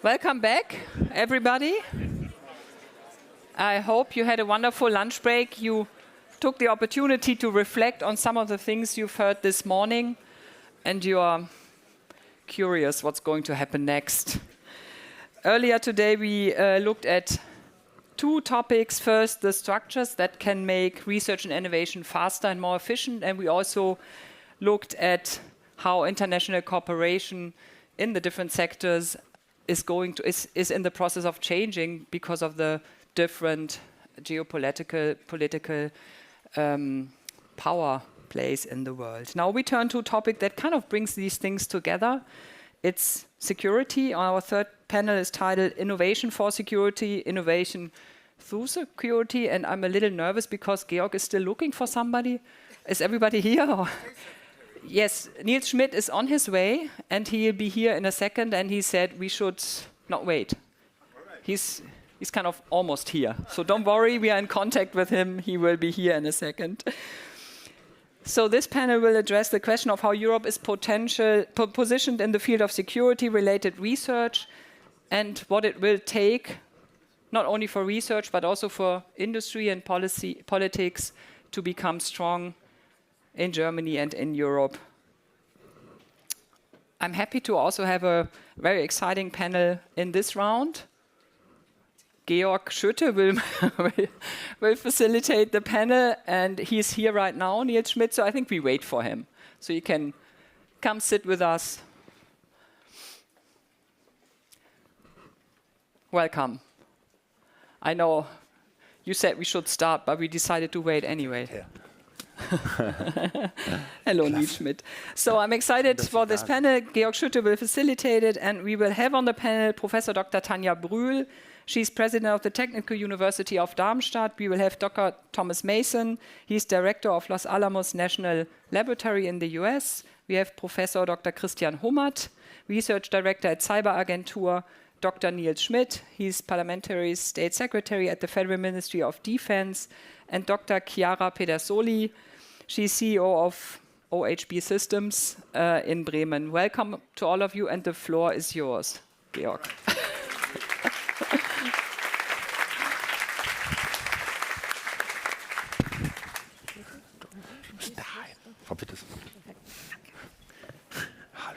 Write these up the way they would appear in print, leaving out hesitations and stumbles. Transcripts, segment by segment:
Welcome back, everybody. I hope you had a wonderful lunch break. You took the opportunity to reflect on some of the things you've heard this morning, and you are curious what's going to happen next. Earlier today, we looked at two topics. First, the structures that can make research and innovation faster and more efficient, and we also looked at how international cooperation in the different sectors is in the process of changing because of the different political power plays in the world. Now we turn to a topic that kind of brings these things together. It's security. Our third panel is titled Innovation for Security, Innovation through Security. And I'm a little nervous because Georg is still looking for somebody. Is everybody here? Yes, Niels Schmidt is on his way, and he'll be here in a second. And he said we should not wait. He's kind of almost here. So don't worry, we are in contact with him. He will be here in a second. So this panel will address the question of how Europe is positioned in the field of security-related research and what it will take, not only for research, but also for industry and politics to become strong in Germany and in Europe. I'm happy to also have a very exciting panel in this round. Georg Schütte will facilitate the panel, and he's here right now, Niels Schmidt, so I think we wait for him. So you can come sit with us. Welcome. I know you said we should start, but we decided to wait anyway. Yeah. Hello, Niels Schmidt. So I'm excited for this panel. Georg Schütte will facilitate it, and we will have on the panel Professor Dr. Tanja Brühl. She's president of the Technical University of Darmstadt. We will have Dr. Thomas Mason. He's director of Los Alamos National Laboratory in the US. We have Professor Dr. Christian Hummert, research director at Cyberagentur. Dr. Niels Schmidt, he's parliamentary state secretary at the Federal Ministry of Defense. And Dr. Chiara Pedersoli, she's CEO of OHB Systems in Bremen. Welcome to all of you, and the floor is yours, Georg.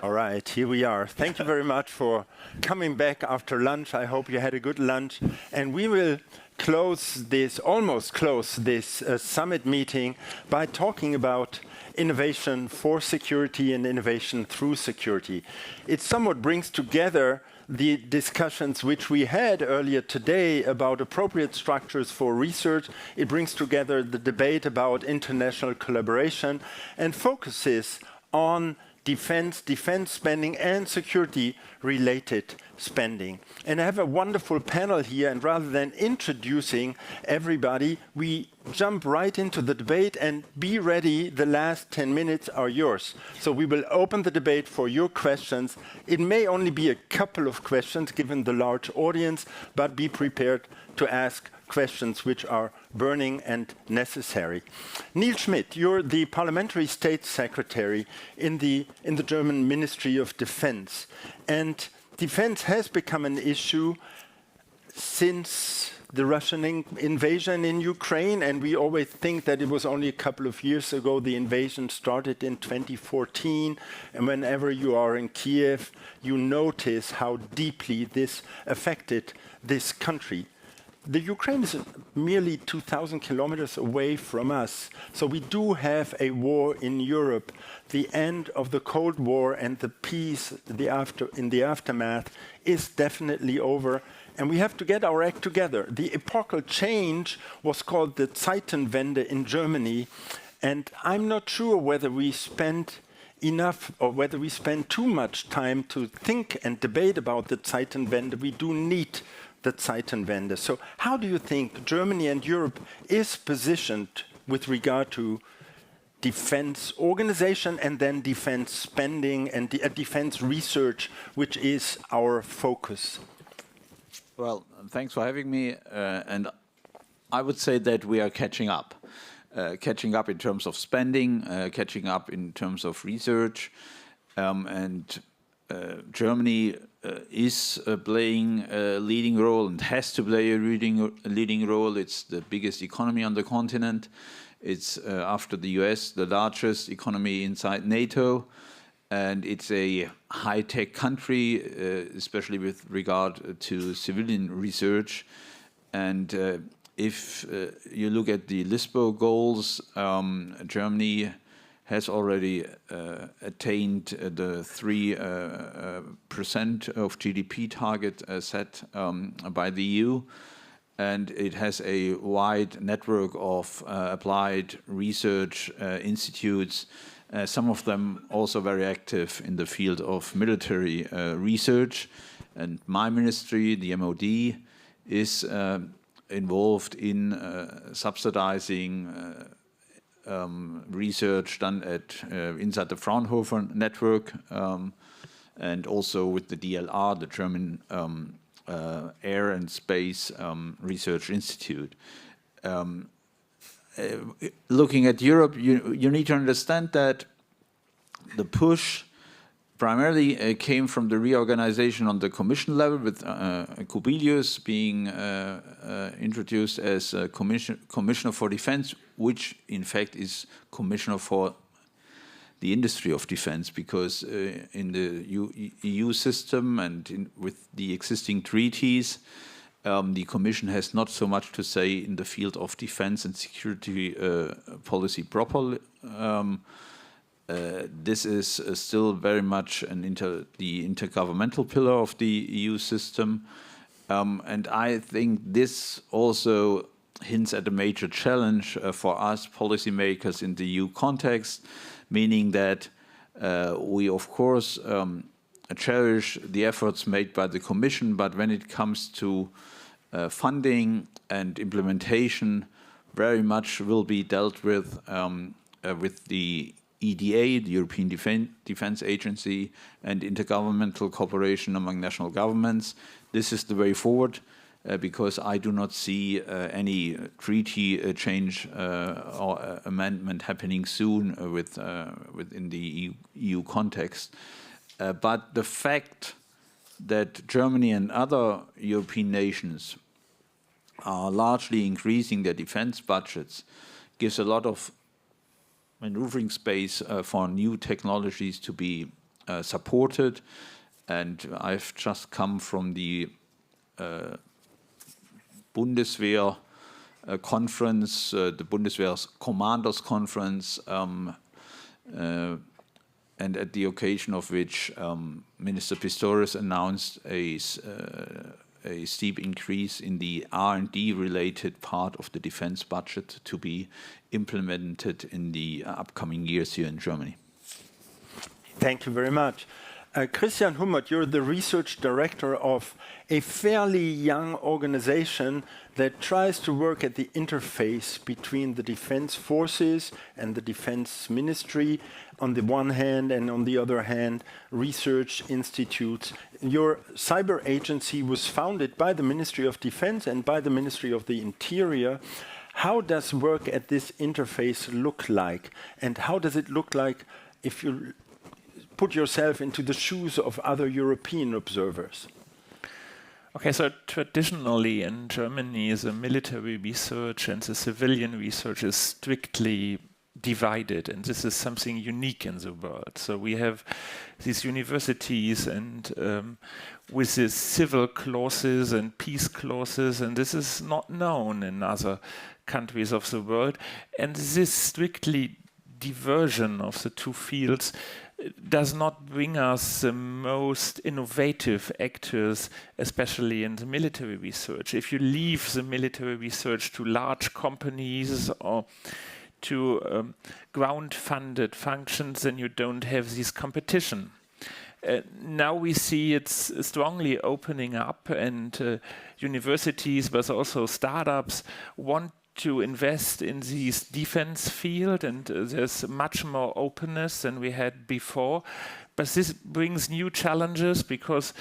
All right, here we are. Thank you very much for coming back after lunch. I hope you had a good lunch. And we will almost close this summit meeting by talking about innovation for security and innovation through security. It somewhat brings together the discussions which we had earlier today about appropriate structures for research. It brings together the debate about international collaboration and focuses on defense spending and security-related spending. And I have a wonderful panel here, and rather than introducing everybody, we jump right into the debate, and be ready, the last 10 minutes are yours. So we will open the debate for your questions. It may only be a couple of questions given the large audience, but be prepared to ask questions which are burning and necessary. Niels Schmidt, you're the Parliamentary State Secretary in the German Ministry of Defense. And defense has become an issue since the Russian invasion in Ukraine, and we always think that it was only a couple of years ago. The invasion started in 2014, and whenever you are in Kiev, you notice how deeply this affected this country. The Ukraine is merely 2,000 kilometers away from us, so we do have a war in Europe. The end of the Cold War and the peace in the aftermath is definitely over, and we have to get our act together. The epochal change was called the Zeitenwende in Germany, and I'm not sure whether we spend enough or whether we spend too much time to think and debate about the Zeitenwende. We do need the Zeitenwende. So how do you think Germany and Europe is positioned with regard to defense organization and then defense spending and defense research, which is our focus? Well, thanks for having me. And I would say that we are catching up. Catching up in terms of spending, catching up in terms of research. And Germany is playing a leading role and has to play a leading role. It's the biggest economy on the continent. It's, after the US, the largest economy inside NATO. And it's a high-tech country, especially with regard to civilian research. And if you look at the LISBO goals, Germany has already attained the 3% of GDP target set by the EU. And it has a wide network of applied research institutes, some of them also very active in the field of military research. And my ministry, the MOD, is involved in subsidizing research done at inside the Fraunhofer network, and also with the DLR, the German Air and Space Research Institute. Looking at Europe, you need to understand that the push primarily came from the reorganization on the Commission level, with Kubilius being introduced as Commissioner for Defense, which in fact is Commissioner for the industry of defense, because in the EU system and with the existing treaties, the Commission has not so much to say in the field of defense and security policy properly. This is still very much the intergovernmental pillar of the EU system. And I think this also hints at a major challenge for us policymakers in the EU context, meaning that we, of course, cherish the efforts made by the Commission, but when it comes to funding and implementation, very much will be dealt with the EDA, the European Defence Agency, and intergovernmental cooperation among national governments. This is the way forward, because I do not see any treaty change or amendment happening soon within the EU context. But the fact that Germany and other European nations are largely increasing their defense budgets gives a lot of maneuvering space for new technologies to be supported. And I've just come from the Bundeswehr conference, the Bundeswehr's Commanders Conference, and at the occasion of which Minister Pistorius announced a steep increase in the R&D related part of the defense budget to be implemented in the upcoming years here in Germany. Thank you very much. Christian Hummert, you're the research director of a fairly young organization that tries to work at the interface between the defense forces and the defense ministry on the one hand, and on the other hand, research institutes. Your cyber agency was founded by the Ministry of Defense and by the Ministry of the Interior. How does work at this interface look like? And how does it look like if you put yourself into the shoes of other European observers? Okay, so traditionally in Germany, the military research and the civilian research is strictly divided, and this is something unique in the world. So we have these universities and with these civil clauses and peace clauses, and this is not known in other countries of the world. And this strictly diversion of the two fields does not bring us the most innovative actors, especially in the military research. If you leave the military research to large companies or to ground-funded functions, then you don't have this competition. Now we see it's strongly opening up, and universities, but also startups, want to invest in this defense field, and there's much more openness than we had before. But this brings new challenges, because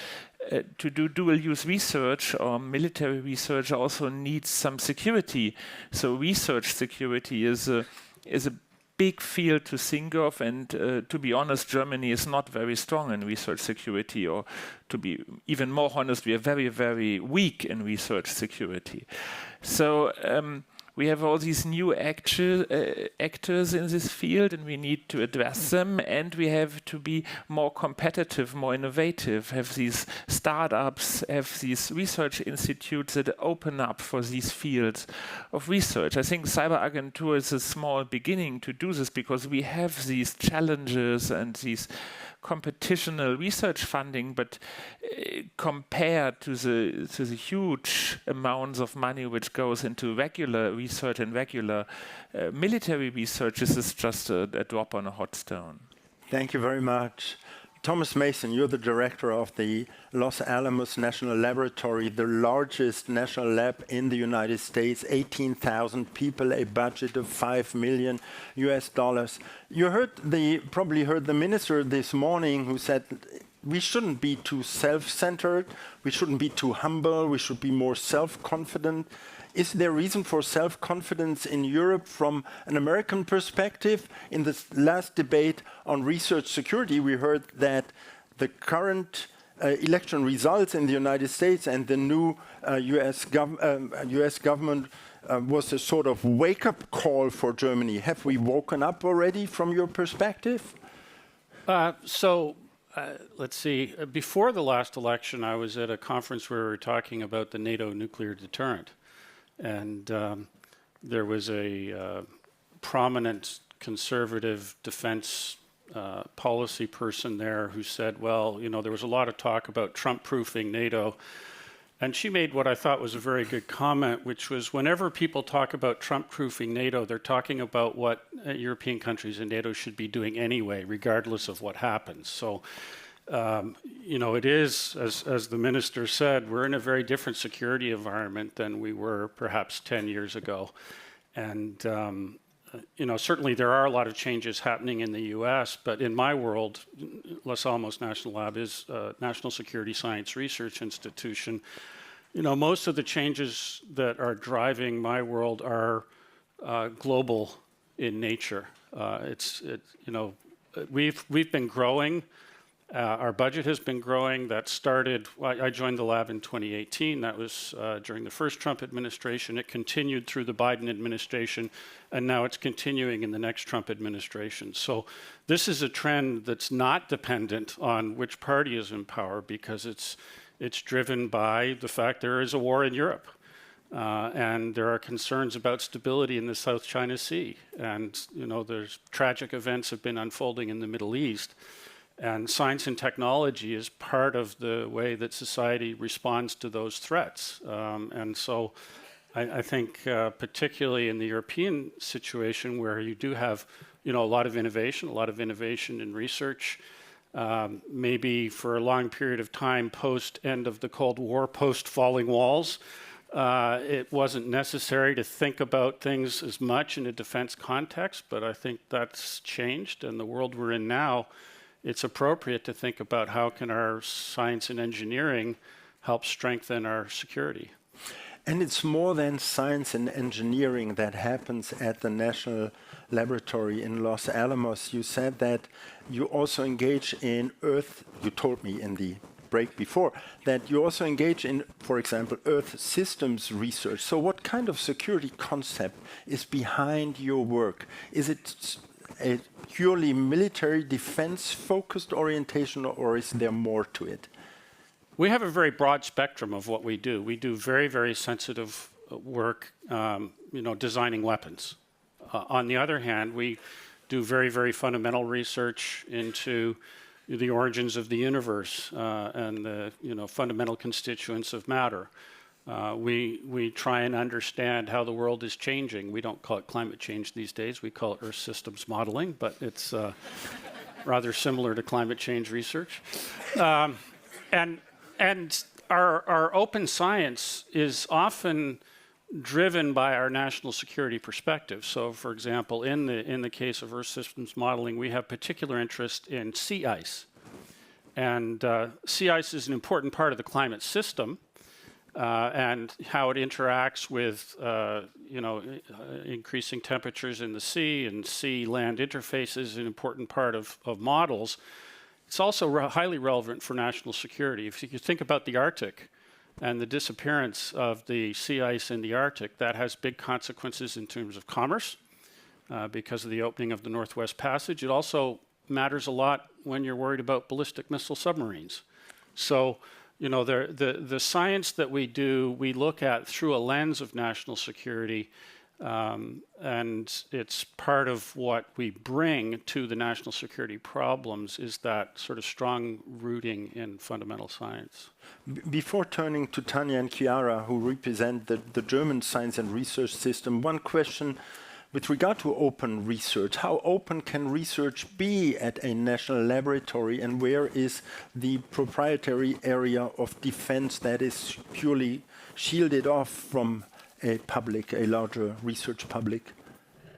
to do dual-use research or military research also needs some security. So research security is a big field to think of, and to be honest, Germany is not very strong in research security, or to be even more honest, we are very, very weak in research security. So we have all these new actors in this field, and we need to address them, and we have to be more competitive, more innovative, have these startups, have these research institutes that open up for these fields of research. I think Cyberagentur is a small beginning to do this, because we have these challenges and these competitional research funding, but compared to the huge amounts of money which goes into regular research and regular military research, this is just a drop on a hot stone. Thank you very much. Thomas Mason, you're the director of the Los Alamos National Laboratory, the largest national lab in the United States, 18,000 people, a budget of $5 million US. You probably heard the minister this morning who said we shouldn't be too self-centered, we shouldn't be too humble, we should be more self-confident. Is there reason for self-confidence in Europe from an American perspective? In the last debate on research security, we heard that the current election results in the United States and the new US government was a sort of wake-up call for Germany. Have we woken up already from your perspective? Let's see. Before the last election, I was at a conference where we were talking about the NATO nuclear deterrent. And there was a prominent conservative defense policy person there who said, well, you know, there was a lot of talk about Trump-proofing NATO. And she made what I thought was a very good comment, which was whenever people talk about Trump-proofing NATO, they're talking about what European countries in NATO should be doing anyway, regardless of what happens. So, you know, it is, as the minister said, we're in a very different security environment than we were perhaps 10 years ago. And, you know, certainly there are a lot of changes happening in the US, but in my world, Los Alamos National Lab is a National Security Science Research Institution. You know, most of the changes that are driving my world are global in nature. You know, we've been growing. Our budget has been growing. That started, I joined the lab in 2018. That was during the first Trump administration. It continued through the Biden administration, and now it's continuing in the next Trump administration. So this is a trend that's not dependent on which party is in power, because it's driven by the fact there is a war in Europe. And there are concerns about stability in the South China Sea. And, you know, there's tragic events have been unfolding in the Middle East. And science and technology is part of the way that society responds to those threats. And so I think particularly in the European situation, where you do have, you know, a lot of innovation in research, maybe for a long period of time post-end of the Cold War, post-falling walls, it wasn't necessary to think about things as much in a defense context, but I think that's changed. And the world we're in now, it's appropriate to think about how can our science and engineering help strengthen our security. And it's more than science and engineering that happens at the National Laboratory in Los Alamos. You said that you also engage in Earth, you told me in the break before, that you also engage in, for example, Earth systems research. So what kind of security concept is behind your work? Is it a purely military defense-focused orientation, or is there more to it? We have a very broad spectrum of what we do. We do very, very sensitive work, you know, designing weapons. On the other hand, we do very, very fundamental research into the origins of the universe and the, you know, fundamental constituents of matter. We try and understand how the world is changing. We don't call it climate change these days. We call it Earth systems modeling, but it's rather similar to climate change research. And our open science is often driven by our national security perspective. So, for example, in the case of Earth systems modeling, we have particular interest in sea ice. And sea ice is an important part of the climate system. and how it interacts with increasing temperatures in the sea, and sea-land interfaces is an important part of models. It's also highly relevant for national security. If you think about the Arctic and the disappearance of the sea ice in the Arctic, that has big consequences in terms of commerce because of the opening of the Northwest Passage. It also matters a lot when you're worried about ballistic missile submarines. So, the science that we do, we look at through a lens of national security, and it's part of what we bring to the national security problems is that sort of strong rooting in fundamental science. Before turning to Tanja and Chiara, who represent the German science and research system, one question with regard to open research. How open can research be at a national laboratory, and where is the proprietary area of defense that is purely shielded off from a larger research public?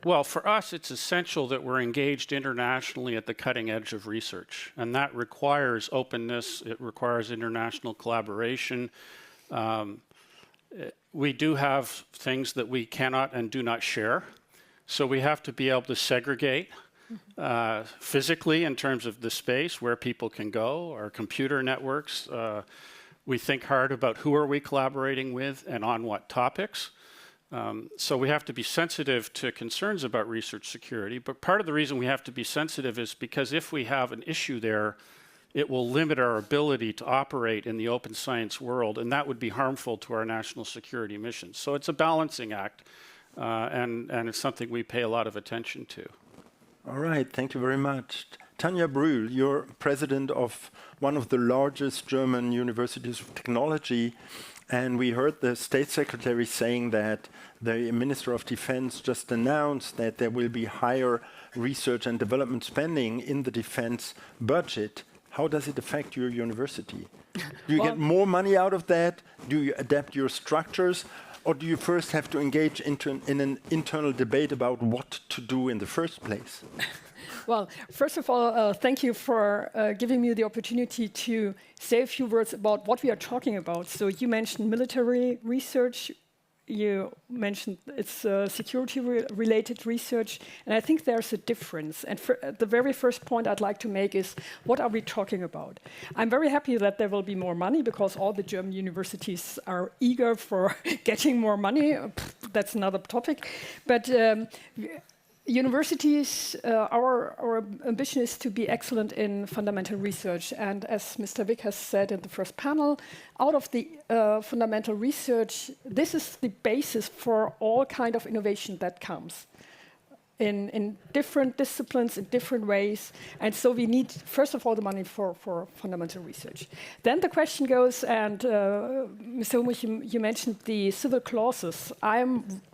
Well, for us, it's essential that we're engaged internationally at the cutting edge of research, and that requires openness. It requires international collaboration. We do have things that we cannot and do not share, so we have to be able to segregate physically in terms of the space where people can go, our computer networks. We think hard about who are we collaborating with and on what topics. So we have to be sensitive to concerns about research security, but part of the reason we have to be sensitive is because if we have an issue there, it will limit our ability to operate in the open science world, and that would be harmful to our national security missions. So it's a balancing act, and it's something we pay a lot of attention to. All right, thank you very much. Tanja Brühl, you're president of one of the largest German universities of technology, and we heard the state secretary saying that the Minister of Defense just announced that there will be higher research and development spending in the defense budget. How does it affect your university? Do you get more money out of that? Do you adapt your structures? Or do you first have to engage in an internal debate about what to do in the first place? Well, first of all, thank you for giving me the opportunity to say a few words about what we are talking about. So you mentioned military research. You mentioned it's security-related research, and I think there's a difference. And the very first point I'd like to make is, what are we talking about? I'm very happy that there will be more money because all the German universities are eager for getting more money. That's another topic. But universities, our ambition is to be excellent in fundamental research. And as Mr. Wick has said in the first panel, out of the fundamental research, this is the basis for all kind of innovation that comes in different disciplines, in different ways. And so we need, first of all, the money for fundamental research. Then the question goes, and Mr. Humich, you mentioned the civil clauses.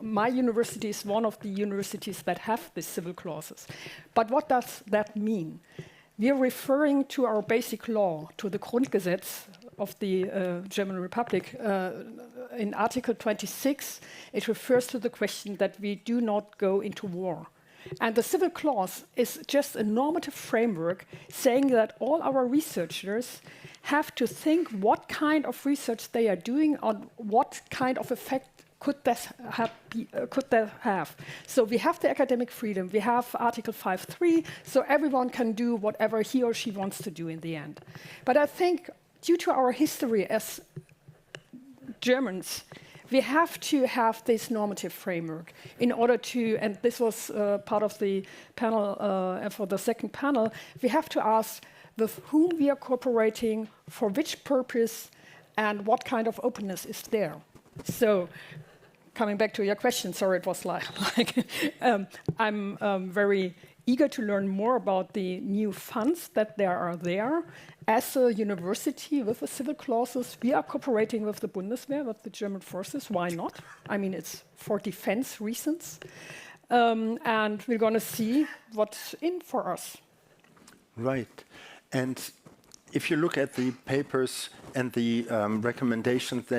My university is one of the universities that have the civil clauses. But what does that mean? We are referring to our basic law, to the Grundgesetz of the German Republic. In Article 26, it refers to the question that we do not go into war. And the civil clause is just a normative framework saying that all our researchers have to think what kind of research they are doing, on what kind of effect could that have. So we have the academic freedom, we have Article 5.3, so everyone can do whatever he or she wants to do in the end. But I think due to our history as Germans, we have to have this normative framework in order to, and this was part of the panel, and for the second panel, we have to ask with whom we are cooperating, for which purpose, and what kind of openness is there. So, coming back to your question, sorry, it was I'm very eager to learn more about the new funds that there are there. As a university with the civil clauses, we are cooperating with the Bundeswehr, with the German forces. Why not? I mean, it's for defense reasons. And we're going to see what's in for us. Right. And if you look at the papers and the recommendations that